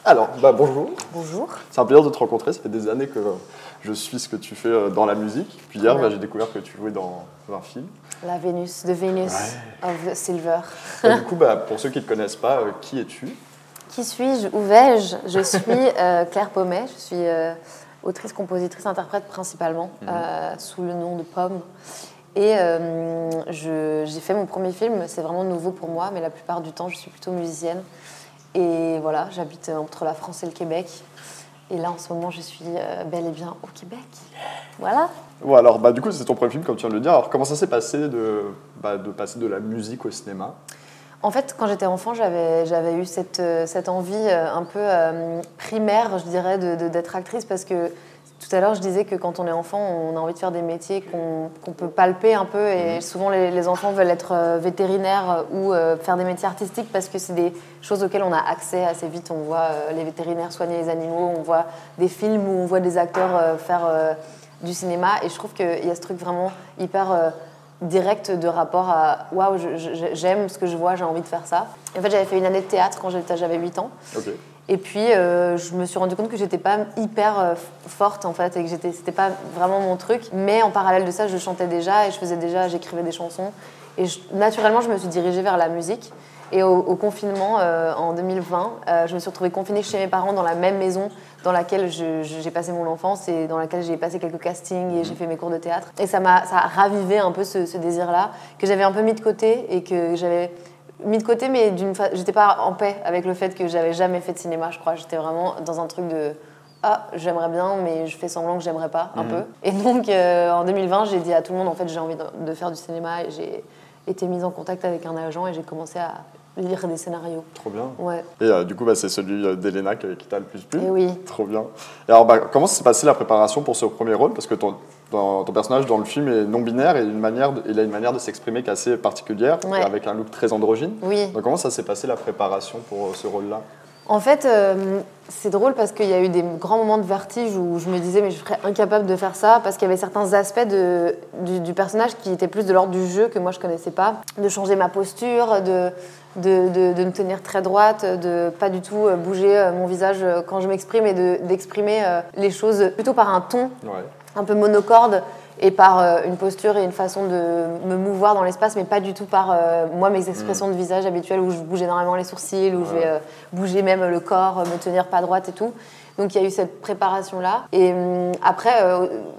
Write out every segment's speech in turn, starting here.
Alors, bonjour. Bonjour. C'est un plaisir de te rencontrer. Ça fait des années que je suis ce que tu fais dans la musique. Puis hier, j'ai découvert que tu jouais dans un film. La Vénus, The Venus of Silver. Et du coup, pour ceux qui ne te connaissent pas, qui es-tu? Qui suis-je? Où vais-je? Je suis Claire Pommet. Je suis autrice, compositrice, interprète principalement, sous le nom de Pomme. Et j'ai fait mon premier film. C'est vraiment nouveau pour moi, mais la plupart du temps, je suis plutôt musicienne. Et voilà, j'habite entre la France et le Québec. Et là, en ce moment, je suis bel et bien au Québec. Voilà. Bon, alors, du coup, c'est ton premier film, comme tu viens de le dire. Alors, comment ça s'est passé de passer de la musique au cinéma? En fait, quand j'étais enfant, j'avais eu cette envie un peu primaire, je dirais, d'être actrice, parce que tout à l'heure, je disais que quand on est enfant, on a envie de faire des métiers qu'on peut palper un peu, et souvent les enfants veulent être vétérinaires ou faire des métiers artistiques parce que c'est des choses auxquelles on a accès assez vite. On voit les vétérinaires soigner les animaux, on voit des films où on voit des acteurs faire du cinéma, et je trouve qu'il y a ce truc vraiment hyper direct de rapport à « waouh, j'aime ce que je vois, j'ai envie de faire ça ». En fait, j'avais fait une année de théâtre quand j'avais 8 ans. Okay. Et puis, je me suis rendu compte que j'étais pas hyper forte, en fait, et que c'était pas vraiment mon truc. Mais en parallèle de ça, je chantais déjà, et j'écrivais des chansons. Et naturellement, je me suis dirigée vers la musique. Et au confinement, en 2020, je me suis retrouvée confinée chez mes parents dans la même maison dans laquelle j'ai passé mon enfance et dans laquelle j'ai passé quelques castings et j'ai fait mes cours de théâtre. Et ça a ravivé un peu ce désir-là, que j'avais un peu mis de côté et que j'avais mis de côté, mais j'étais pas en paix avec le fait que j'avais jamais fait de cinéma, je crois. J'étais vraiment dans un truc de « ah, j'aimerais bien, mais je fais semblant que j'aimerais pas, un peu ». Et donc, en 2020, j'ai dit à tout le monde, en fait, j'ai envie de faire du cinéma, et j'ai été mise en contact avec un agent et j'ai commencé à lire des scénarios. Trop bien. Ouais. Et du coup, c'est celui d'Elena qui t'a le plus plu. Et oui. Trop bien. Et alors, comment s'est passée la préparation pour ce premier rôle? Parce que ton personnage dans le film est non-binaire et il a une manière de s'exprimer qui est assez particulière, et avec un look très androgyne. Oui. Donc, comment ça s'est passé la préparation pour ce rôle-là? En fait, c'est drôle parce qu'il y a eu des grands moments de vertige où je me disais mais je serais incapable de faire ça, parce qu'il y avait certains aspects du personnage qui étaient plus de l'ordre du jeu que moi je connaissais pas. De changer ma posture, de me tenir très droite, de pas du tout bouger mon visage quand je m'exprime, et d'exprimer les choses plutôt par un ton un peu monocorde, et par une posture et une façon de me mouvoir dans l'espace, mais pas du tout par moi, mes expressions de visage habituelles où je bouge énormément les sourcils, où je vais bouger même le corps, me tenir pas droite et tout. Donc il y a eu cette préparation-là. Et après,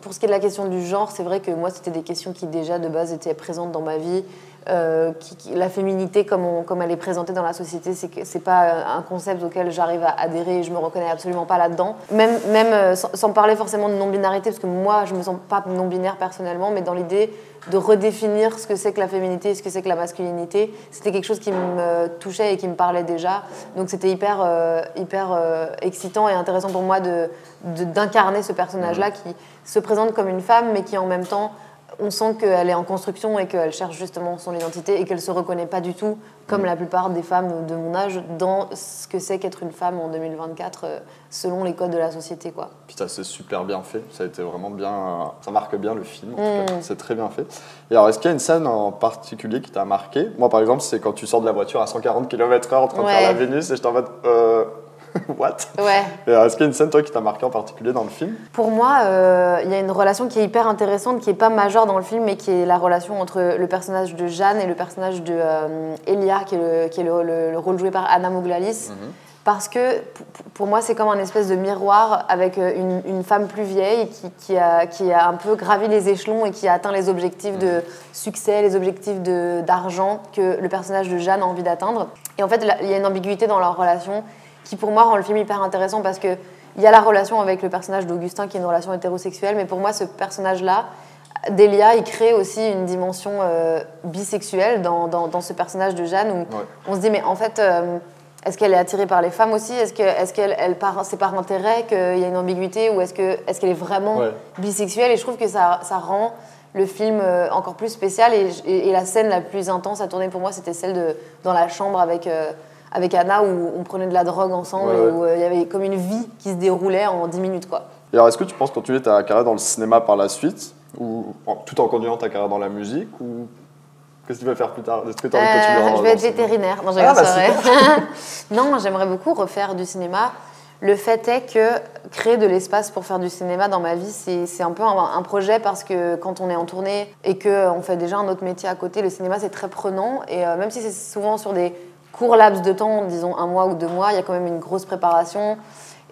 pour ce qui est de la question du genre, c'est vrai que moi, c'était des questions qui déjà de base étaient présentes dans ma vie. La féminité, comme elle est présentée dans la société, c'est pas un concept auquel j'arrive à adhérer, et je me reconnais absolument pas là-dedans. Même sans parler forcément de non-binarité, parce que moi, je me sens pas non-binaire personnellement, mais dans l'idée de redéfinir ce que c'est que la féminité et ce que c'est que la masculinité, c'était quelque chose qui me touchait et qui me parlait déjà. Donc c'était hyper excitant et intéressant pour moi d'incarner ce personnage-là qui se présente comme une femme, mais qui en même temps, on sent qu'elle est en construction et qu'elle cherche justement son identité, et qu'elle ne se reconnaît pas du tout, comme la plupart des femmes de mon âge, dans ce que c'est qu'être une femme en 2024, selon les codes de la société, quoi. Puis ça, c'est super bien fait. Ça a été vraiment bien. Ça marque bien le film, en tout cas. C'est très bien fait. Et alors, est-ce qu'il y a une scène en particulier qui t'a marqué? Moi, par exemple, c'est quand tu sors de la voiture à 140 km/h en train de faire la Vénus, et je t'en mode what? Ouais. Est-ce qu'il y a une scène, toi, qui t'a marqué en particulier dans le film? Pour moi, il y a une relation qui est hyper intéressante, qui n'est pas majeure dans le film, mais qui est la relation entre le personnage de Jeanne et le personnage de Elia, qui est le rôle joué par Anna Mouglalis. Parce que pour moi, c'est comme un espèce de miroir avec une femme plus vieille qui a un peu gravi les échelons et qui a atteint les objectifs de succès, les objectifs d'argent que le personnage de Jeanne a envie d'atteindre. Et en fait, il y a une ambiguïté dans leur relation qui, pour moi, rend le film hyper intéressant, parce qu'il y a la relation avec le personnage d'Augustin, qui est une relation hétérosexuelle, mais pour moi, ce personnage-là, d'Elia, il crée aussi une dimension bisexuelle dans ce personnage de Jeanne, où on se dit, mais en fait, est-ce qu'elle est attirée par les femmes aussi? Est-ce qu'elle c'est par intérêt qu'il y a une ambiguïté, ou est-ce qu'elle est vraiment bisexuelle? Et je trouve que ça rend le film encore plus spécial, et la scène la plus intense à tourner pour moi, c'était celle dans la chambre avec Anna, où on prenait de la drogue ensemble, et où il y avait comme une vie qui se déroulait en 10 minutes, quoi. Et alors, est-ce que tu penses continuer ta carrière dans le cinéma par la suite, ou tout en continuant ta carrière dans la musique, ou qu'est-ce que tu vas faire plus tard? Est-ce que tu as envie de continuer Je vais être vétérinaire. Non, j'aimerais beaucoup refaire du cinéma. Le fait est que créer de l'espace pour faire du cinéma dans ma vie, c'est un peu un projet parce que quand on est en tournée et qu'on fait déjà un autre métier à côté, le cinéma c'est très prenant et même si c'est souvent sur des courts laps de temps, disons 1 mois ou 2 mois, il y a quand même une grosse préparation.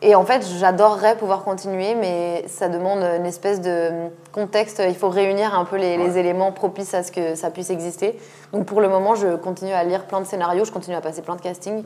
Et en fait, j'adorerais pouvoir continuer, mais ça demande une espèce de contexte. Il faut réunir un peu les éléments propices à ce que ça puisse exister. Donc pour le moment, je continue à lire plein de scénarios, je continue à passer plein de castings,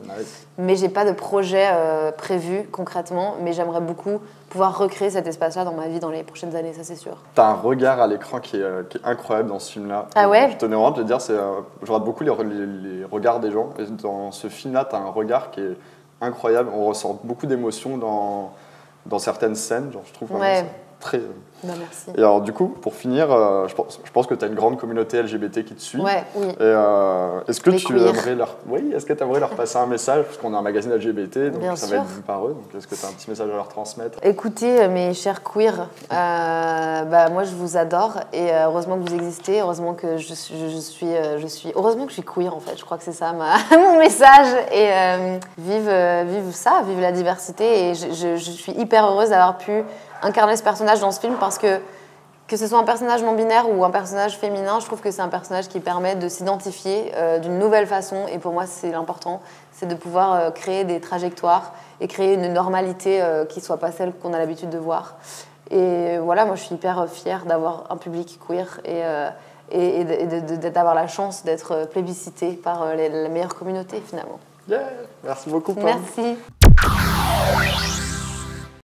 mais j'ai pas de projet prévu concrètement. Mais j'aimerais beaucoup pouvoir recréer cet espace-là dans ma vie dans les prochaines années, ça c'est sûr. T'as un regard à l'écran qui est incroyable dans ce film-là. Ah ouais. Je tenais vraiment à te le dire, je regarde beaucoup les regards des gens. Et dans ce film-là, t'as un regard qui est incroyable. On ressent beaucoup d'émotions dans certaines scènes. Genre, je trouve vraiment ça très... Bah, merci. Et alors du coup, pour finir, je pense que tu as une grande communauté LGBT qui te suit. Ouais, oui. Et est-ce que Les tu queers. aimerais leur passer un message, puisqu'on a un magazine LGBT, donc Bien ça sûr. va être vu par eux. Donc est-ce que tu as un petit message à leur transmettre? Écoutez, mes chers queers, moi je vous adore et heureusement que vous existez, heureusement que je suis heureusement que je suis queer en fait. Je crois que c'est ça mon message. Et vive ça, vive la diversité. Et je suis hyper heureuse d'avoir pu incarner ce personnage dans ce film parce que ce soit un personnage non binaire ou un personnage féminin, je trouve que c'est un personnage qui permet de s'identifier d'une nouvelle façon. Et pour moi, c'est l'important, c'est de pouvoir créer des trajectoires et créer une normalité qui ne soit pas celle qu'on a l'habitude de voir. Et voilà, moi, je suis hyper fière d'avoir un public queer et d'avoir la chance d'être plébiscitée par la meilleure communauté, finalement. Yeah, merci beaucoup, Pam. Merci.